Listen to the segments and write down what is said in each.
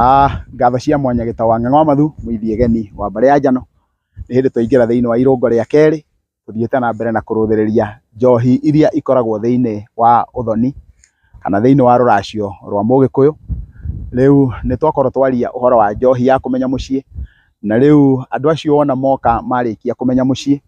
Ngatho cia mwanya gĩtawa Ng'eng'wa Mathu mũithie geni wa mbarĩ ya njano nĩ hĩndĩ twaingĩra thĩinĩ wa irũngo rĩa kerĩ tũthiĩte na mbere na kũrũthĩrĩria njohi iria ikoragwo thĩinĩ wa ũthoni kana thĩinĩ wa rũracio rwa Mũgĩkũyũ. Rĩu nĩ twakorwo twaria ũhoro wa njohi ya kũmenya mũciĩ, na rĩu andũ acio wona moka marĩkia kũmenya mũciĩ,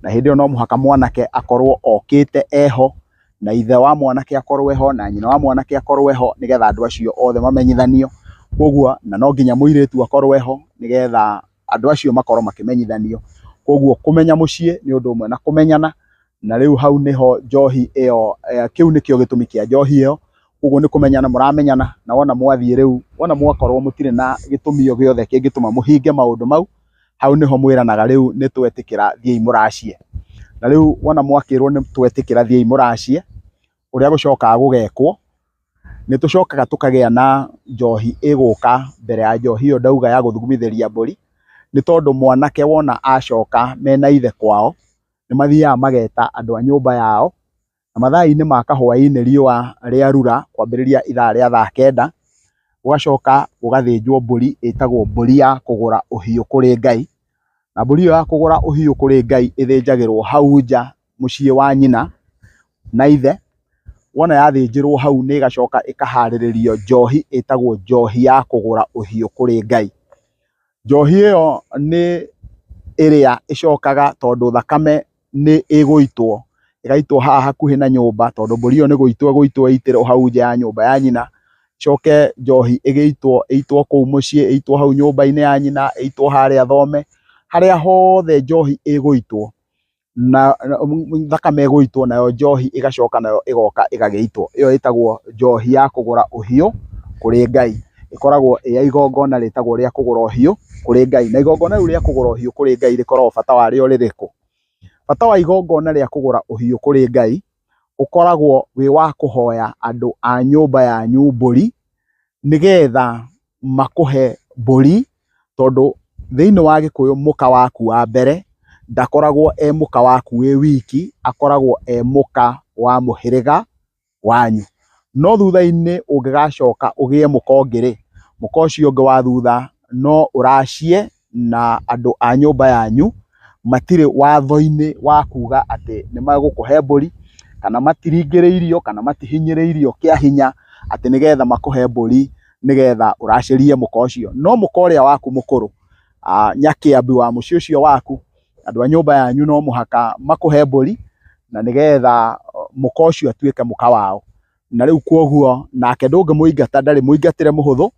na hĩndĩ ĩyo no mũhaka mwanake akorwo okĩte eho, na ithe wa mwanake akorwo eho, na nyina wa mwanake akorwo eho, nĩgetha andũ acio othe mamenyithanio. Koguo na no nginya mũirĩtu akorwo eho nĩgetha andũ acio makorwo makĩmenyithanio. Koguo kũmenya mũciĩ nĩ ũndũ ũmwe na kũmenyana, na rĩu hau nĩho njohi ĩyo, kĩu nĩkĩo gĩtũmi kĩa njohi ĩyo. Koguo nĩ kũmenyana, mũramenyana, na wona mwathiĩ rĩu, wona mwakorwo mũtirĩ na gĩtũmi o gĩothe kĩngĩtũma mũhinge maũndũ mau, hau nĩho mwĩranaga rĩu nĩ twetĩkĩra thiĩi mũraciĩ. Na rĩu wona mwakĩrwo nĩ twetĩkĩra thiĩi mũraciĩ, ũrĩa gũcokaga gũgekwo, nĩ tũcokaga tũkagĩa na njohi ĩgũka mbere ya njohi ĩyo ndauga ya gũthugumithĩria mbũri. Nĩ tondũ mwanake wona acoka mena ithe kwao, nĩ mathiaga mageta andũ a nyũmba yao, na mathaa-inĩ ma kahũa-inĩ riũa rĩarura kwambĩrĩria ithaa rĩa thaa kenda, gũgacoka gũgathĩnjwo mbũri ĩtagwo mbũri ya kũgũra ũhiũ kũrĩ Ngai. Na mbũri ĩyo ya kũgũra ũhiũ kũrĩ Ngai ĩthĩnjagĩrwo hau nja mũciĩ wa nyina na ithe. Wona yathĩnjĩrwo hau nĩ ĩgacoka ĩkaharĩrĩrio njohi ĩtagwo njohi ya kũgũra ũhiũ kũrĩ Ngai. Njohi ĩyo nĩ ĩrĩa ĩcokaga tondũ thakame nĩ ĩgũitwo, ĩgaitwo haha hakuhĩ na nyũmba, tondũ mbũri ĩyo nĩ gũitwo ĩgũitwo ĩitĩrwo hau nja ya nyũmba ya nyina. Coke njohi ĩgĩitwo kũu mũciĩ, ĩitwo hau nyũmba-inĩ ya nyina, ĩitwo harĩa thome, harĩa hothe njohi ĩgũitwo na thakame ĩgũitwo, nayo njohi ĩgacoka nayo ĩgoka ĩgagĩitwo. Ĩyo ĩtagwo njohi ya kũgũra ũhiũ kũrĩ Ngai. Ĩkoragwo ĩ ya igongona rĩtagwo rĩa kũgũra ũhiũ kũrĩ Ngai. Na igongona rĩu rĩa kũgũra ũhiũ kũrĩ Ngai rĩkoragwo bata warĩo rĩrĩkũ? Bata wa igongona rĩa kũgũra ũhiũ kũrĩ Ngai ũkoragwo wĩ wa kũhoya andũ a nyũmba yanyu mbũri, nĩgetha makũhe mbũri, tondũ thĩinĩ wa Gĩkũyũ mũka waku wa mbere ndakoragwo e mũka waku wĩ wiki, akoragwo e mũka wa mũhĩrĩga wanyu. No thutha-inĩ ũngĩgacoka ũgĩe mũka ũngĩ-rĩ, mũka ũcio ũngĩ wa thutha no ũracie, na andũ a nyũmba yanyu matirĩ watho-inĩ wa kuga atĩ nĩ magũkũhe mbũri, kana matiringĩrĩirio kana matihinyĩrĩirio kĩa hinya atĩ nĩgetha makũhe mbũri nĩgetha ũracĩrie mũka ũcio. No mũka ũrĩa waku mũkũrũ, nyakĩambi wa mũciĩ ũcio waku, andũ a nyũmba yanyu no mũhaka makũhe mbũri, na nĩgetha mũka ũcio atuĩke mũka wao. Na rĩu kwoguo nake ndũngĩmũingata, ndarĩ mũingatĩre mũhũthũ,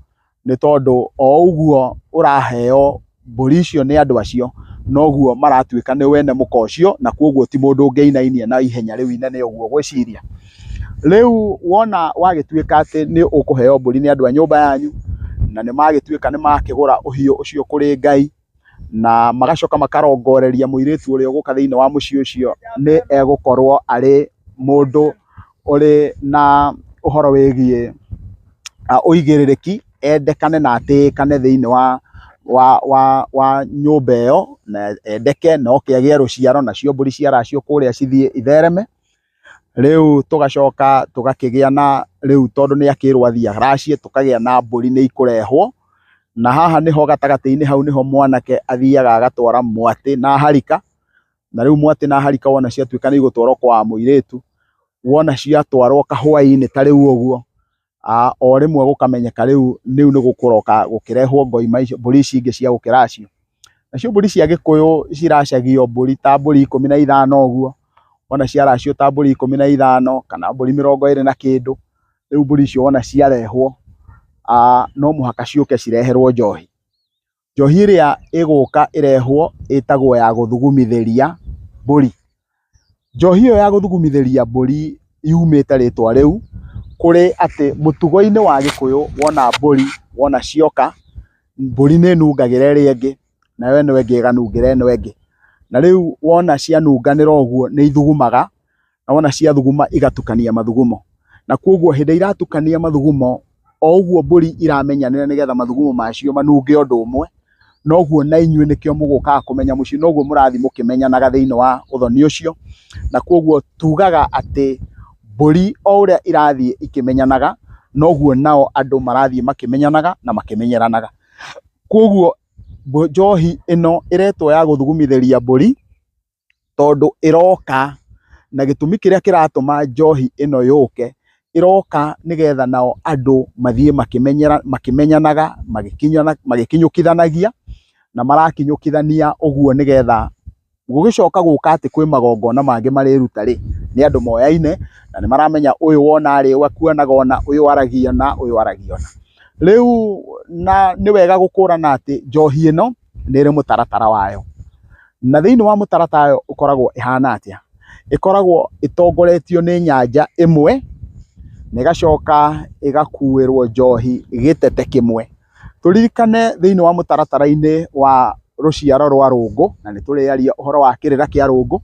nĩ tondũ o ũguo ũraheo mbũri icio nĩ andũ acio, noguo maratuĩka nĩ wene mũka ũcio, na kwoguo ti mũndũ ũngĩinainia na ihenya rĩu inene ũguo gwĩciria. Rĩu wona wagĩtuĩka atĩ nĩ ũkũheo mbũri nĩ andũ a nyũmba yanyu, na nĩ magĩtuĩka nĩ makĩgũra ũhiũ ũcio kũrĩ Ngai, na magacoka makarongoreria mũirĩtu ũrĩa ũgũka thĩinĩ wa mũciĩ ũcio nĩ egũkorwo arĩ mũndũ ũrĩ na ũhoro wĩgiĩ ũigĩrĩrĩki, endekane na atĩĩkane thĩinĩ wa nyũmba ĩyo, na endeke na oke agĩe rũciaro, nacio mbũri ciaracio kũrĩa cithiĩ ithereme. Rĩu tũgacoka tũgakĩgĩa na rĩu, tondũ nĩ akĩrwo athiĩ araciĩ, tũkagĩa na mbũri nĩ ikũrehwo, na haha nĩho gatagatĩ-inĩ hau nĩho mwanake athiaga agatwara mwatĩ na harika. Na rĩu mwatĩ na harika wona ciatuĩka nĩ igũtwarwo kwa mũirĩtu, wona ciatwarwo kahũa-inĩ ta rĩu ũguo, o rĩmwe gũkamenyeka rĩu nĩ gũkũroka gũkĩrehwo ngoima icio, mbũri ici ingĩ cia gũkĩracio. Nacio mbũri cia Gĩkũyũ ciracagio mbũri ta mbũri 15 ũguo, wona ciaracio ta mbũri 15 kana mbũri 20 na kĩndũ. Rĩu mbũri icio wona ciarehwo, no mũhaka ciũke cireherwo njohi. Njohi ĩrĩa ĩgũka ĩrehwo ĩtagwo ya gũthugumithĩria mbũri. Njohi ĩyo ya gũthugumithĩria mbũri yumĩte rĩtwa rĩu kũrĩ atĩ mũtugo-inĩ wa Gĩkũyũ, wona mbũri wona cioka, mbũri nĩ nungagĩra ĩrĩa ĩngĩ, nayo ĩno ĩngĩ ĩganungĩra ĩno ĩngĩ. Na rĩu wona cianunganĩra ũguo nĩ ithugumaga, na wona ciathuguma igatukania mathugumo. Na kwoguo hĩndĩ iratukania mathugumo, o ũguo mbũri iramenyanĩra nĩgetha mathugumo macio manunge ũndũ ũmwe, noguo na inyuĩ nĩkĩo mũgũkaga kũmenya mũciĩ, noguo mũrathiĩ mũkĩmenyanaga thĩinĩ wa ũthoni ũcio. Na kwoguo tugaga atĩ mbũri o ũrĩa irathiĩ ikĩmenyanaga, noguo nao andũ marathiĩ makĩmenyanaga na makĩmenyeranaga. Koguo njohi ĩno ĩretwo ya gũthugumithĩria mbũri tondũ ĩroka na gĩtũmi kĩrĩa kĩratũma njohi ĩno yũke, ĩroka nĩgetha nao andũ mathiĩ makĩmenyanaga, magĩkinyũkithanagia na marakinyũkithania ũguo, nĩgetha gũgĩcoka gũka atĩ kwĩ magongona mangĩ marĩruta rĩ, nĩ andũ moyaine na nĩ maramenya ũyũ wona rĩ akuonaga ona, ũyũ aragia na ũyũ aragia ona. Rĩu na nĩ wega gũkũrana atĩ njohi ĩno nĩ ĩrĩ mũtaratara wayo, na thĩinĩ wa mũtaratara wayo ũkoragwo ĩhana atĩa. Ĩkoragwo ĩtongoretio nĩ nyanja ĩmwe na ĩgacoka ĩgakuĩrwo njohi gĩtete kĩmwe. Tũririkane thĩinĩ wa mũtaratara-inĩ wa rũciaro rwa Rũngũ, na nĩ tũrĩaria ũhoro wa kĩrĩra kĩa Rũngũ,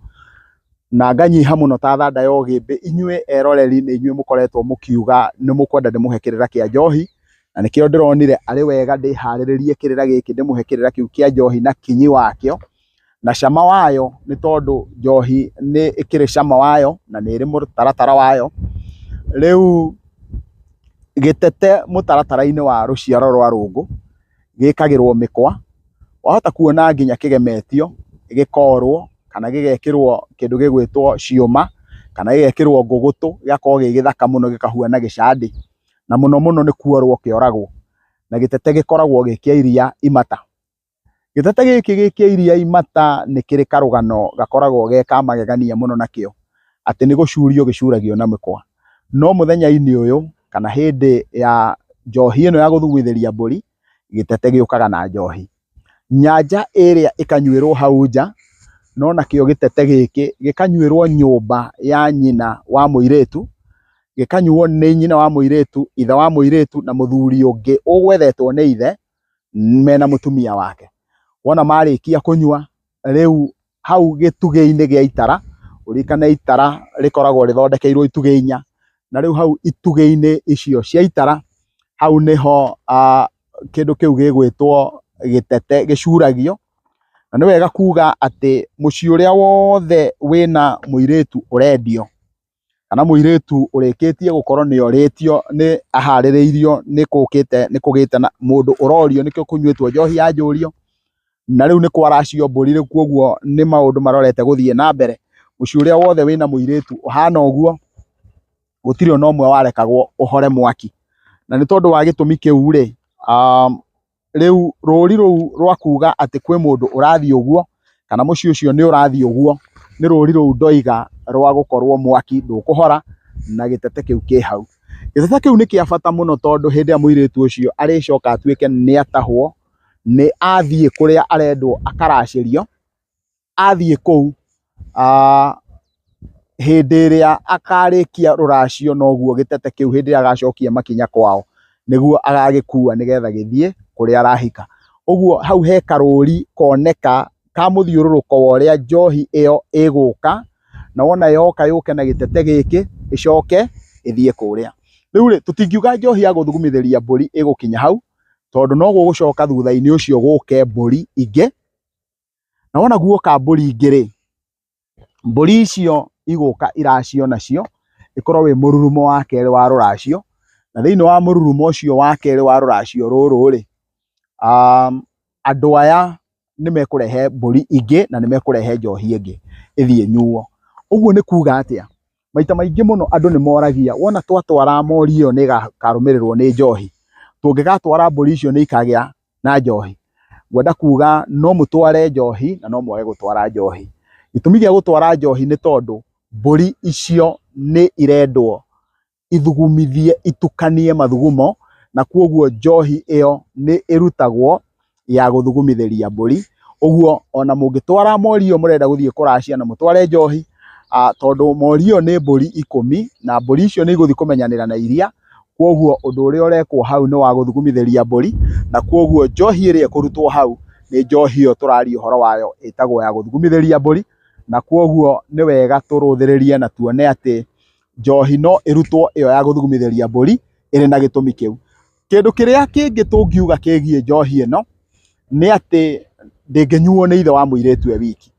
na nganyiha mũno ta thanda ya ũgĩmbĩ, inyuĩ eroreri nĩ inyuĩ mũkoretwo mũkiuga nĩ mũkwenda ndĩmũhe kĩrĩra kĩa njohi, na nĩkĩo ndĩronire arĩ wega ndĩharĩrĩrie kĩrĩra gĩkĩ, ndĩmũhe kĩrĩra kĩu kĩa njohi na kinyi wakĩo na cama wayo, nĩ tondũ njohi nĩ ĩkĩrĩ cama wayo na nĩ ĩrĩ mũtaratara wayo. Rĩu gĩtete mũtaratara-inĩ wa rũciaro rwa Rũngũ gĩkagĩrwo mĩkwa, wahota kuona nginya kĩgemetio, gĩkorwo kana gĩgekĩrwo kĩndũ gĩgwĩtwo ciũma, kana gĩgekĩrwo ngũgũtũ, gĩgakorwo gĩ gĩthaka mũno gĩkahuana gĩcandĩ, na mũno mũno nĩ kuorwo kĩoragwo, na gĩtete gĩkoragwo gĩ kĩa iria imata. Gĩtete gĩkĩ gĩ kĩa iria imata nĩ kĩrĩ karũgano gakoragwo ge ka magegania mũno nakĩo, atĩ nĩ gũcurio gĩcuragio na mĩkwa. No mũthenya-inĩ ũyũ kana hĩndĩ ya njohi ĩno ya gũthugumithĩria mbũri, gĩtete gĩũkaga na njohi, nyanja ĩrĩa ĩkanyuĩrwo hau nja, no nakĩo gĩtete gĩkĩ gĩkanyuĩrwo nyũmba ya nyina wa mũirĩtu, gĩkanyuo nĩ nyina wa mũirĩtu, ithe wa mũirĩtu na mũthuri ũngĩ ũgwethetwo nĩ ithe mena mũtumia wake. Wona marĩkia kũnyua, rĩu hau gĩtugĩ-inĩ gĩa itara, ũririkane itara rĩkoragwo rĩthondekeirwo itugĩ inya, na rĩu hau itugĩ-inĩ icio cia itara, hau nĩho kĩndũ kĩu gĩgwĩtwo gĩtete gĩcuragio. Na nĩ wega kuga atĩ mũciĩ ũrĩa wothe wĩna mũirĩtu ũrendio, kana mũirĩtu ũrĩkĩtie gũkorwo nĩ orĩtio, nĩ aharĩrĩirio, nĩ kũgĩte na mũndũ ũrorio, nĩkĩo kũnyuĩtwo njohi ya njũrio, na rĩu nĩ kwaracio mbũri, rĩu koguo nĩ maũndũ marorete gũthiĩ na mbere. Mũciĩ ũrĩa wothe wĩna mũirĩtu ũhana ũguo, gũtirĩ ona ũmwe warekagwo ũhore mwaki. Na nĩ tondũ wa gĩtũmi kĩu rĩ, rĩu rũri rũu rwa kuga atĩ kwĩ mũndũ ũrathiĩ ũguo, kana mũciĩ ũcio nĩ ũrathiĩ ũguo, nĩ rũri rũu ndoiga rwa gũkorwo mwaki ndũkũhora, na gĩtete kĩu kĩ hau. Gĩtete kĩu nĩ kĩa bata mũno tondũ hĩndĩ ĩrĩa mũirĩtu ũcio arĩcoka atuĩke nĩ atahwo, nĩ athiĩ kũrĩa arendwo akaracĩrio, athiĩ kũu, hĩndĩ ĩrĩa akarĩkia rũracio, noguo gĩtete kĩu hĩndĩ ĩrĩa agacokia makinya kwao, nĩguo agagĩkua nĩgetha gĩthiĩ kũrĩa arahika. Ũguo hau he karũri koneka ka mũthiũrũrũko wa ũrĩa njohi ĩyo ĩgũka, na wona yoka yũke na gĩtete gĩkĩ ĩcoke ĩthiĩ kũrĩa. Rĩu rĩ, tũtingiuga njohi ya gũthugumithĩria mbũri ĩgũkinya hau, tondũ no gũgũcoka thutha-inĩ ũcio gũke mbũri ingĩ, na wona guoka mbũri ingĩ rĩ, mbũri icio igũka iracio nacio, ĩkorwo wĩ mũrurumo wa kerĩ wa rũracio, na thĩinĩ wa mũrurumo ũcio wa kerĩ wa rũracio rũrũ rĩ, andũ aya nĩ mekũrehe mbũri ingĩ na nĩ mekũrehe njohi ĩngĩ ĩthiĩ nyuo. Ũguo nĩ kuga atĩa, maita maingĩ mũno andũ nĩ moragia, wona twatwara mori ĩyo nĩ ĩgakarũmĩrĩrwo nĩ njohi, tũngĩgatwara mbũri icio nĩ ikagĩa na njohi. Ngwenda kuga no mũtware njohi na no mwage gũtwara njohi. Gĩtũmi gĩa gũtwara njohi nĩ tondũ mbũri icio nĩ irendwo ithugumithie, itukanie mathugumo, na koguo njohi ĩyo nĩ ĩrutagwo ya gũthugumithĩria mbũri. Ũguo ona mũngĩtwara mori ĩyo mũrenda gũthiĩ kũracia na mũtware njohi, tondũ mori ĩyo nĩ mbũri 10 na mbũri icio nĩ igũthiĩ kũmenyanĩra na iria, koguo ũndũ ũrĩa ũrekwo hau nĩ wa gũthugumithĩria mbũri, na koguo njohi ĩrĩa ĩkũrutwo hau nĩ njohi ĩyo tũraria ũhoro wayo ĩtagwo ya gũthugumithĩria mbũri. Na koguo nĩ wega tũrũthĩrĩrie na tuone atĩ njohi no ĩrutwo ĩyo ya gũthugumithĩria mbũri ĩrĩ na gĩtũmi kĩu. Kĩndũ kĩrĩa kĩngĩ tũngiuga kĩgiĩ njohi ĩno nĩ atĩ ndĩngĩnyuo nĩ ithe wa mũirĩtu e wiki.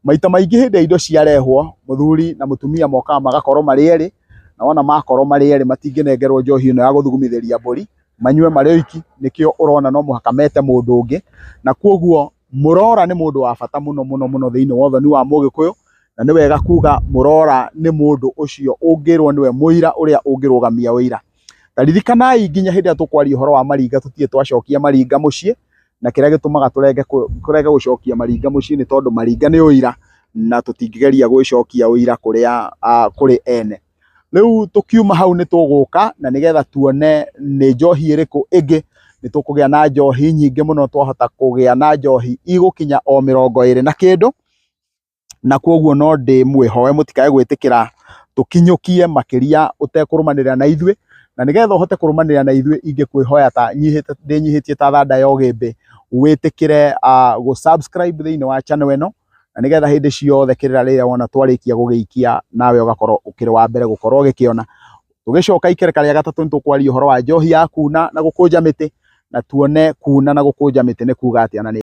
Maita maingĩ hĩndĩ ĩrĩa indo ciarehwo, mũthuri na mũtumia mokaga magakorwo marĩ erĩ, na wona makorwo marĩ erĩ matingĩnengerwo njohi ĩno ya gũthugumithiria mbũri manyue marĩ oiki, nĩkĩo ũrona no mũhaka mete mũndũ ũngĩ. Na kuoguo Murora nĩ mũndũ wa bata mũno mũno mũno thĩinĩ wa ũthoni wa Mũgĩkũyũ, na nĩ wega kuga Murora nĩ mũndũ ũcio ũngĩrwo nĩwe mũira ũrĩa ũngĩrũgamia ũira. Ta ririkanai nginya hĩndĩ ĩrĩa tũkwaria ũhoro wa Maringa tũtirĩ twacokia Maringa mũciĩ, na kĩrĩa gĩtũmaga tũrege gũcokia Maringa mũciĩ nĩ tondũ Maringa nĩ ũira na tũtingĩgeria gwĩcokia ũira kũrĩ ene. Rĩu tũkiuma hau nĩ tũgũka na nĩgetha tuone nĩ njohi ĩrĩkũ ĩngĩ. Nĩ tũkũgĩa na njohi nyingĩ mũno, twahota kũgĩa na njohi igũkinya o 20 na kĩndũ, na kuoguo no ndĩmwĩhoe mũtikae gwĩtĩkĩra tũkinyũkie makĩria ũtekũrũmanĩrĩra na ithuĩ, na nĩgetha ũhote kũrũmanĩrĩra na ithuĩ ingĩkwĩhoya ta ndĩnyihĩtie ta thanda ya ũgĩmbĩ wĩtĩkĩre gũ subscribe thĩinĩ wa channel ĩno, na nĩgetha hĩndĩ ciothe kĩrĩra rĩrĩa wona twarĩkia gũgĩikia nawe ũgakorwo ũkĩrĩ wa mbere gũkorwo ũgĩkĩona. Tũgĩcoka ikereka rĩa gatatũ nĩ tũkwaria ũhoro wa njohi ya kuna na gũkũnja mĩtĩ, na tuone kuna na gũkũnja mĩtĩ nĩ kuga atĩa na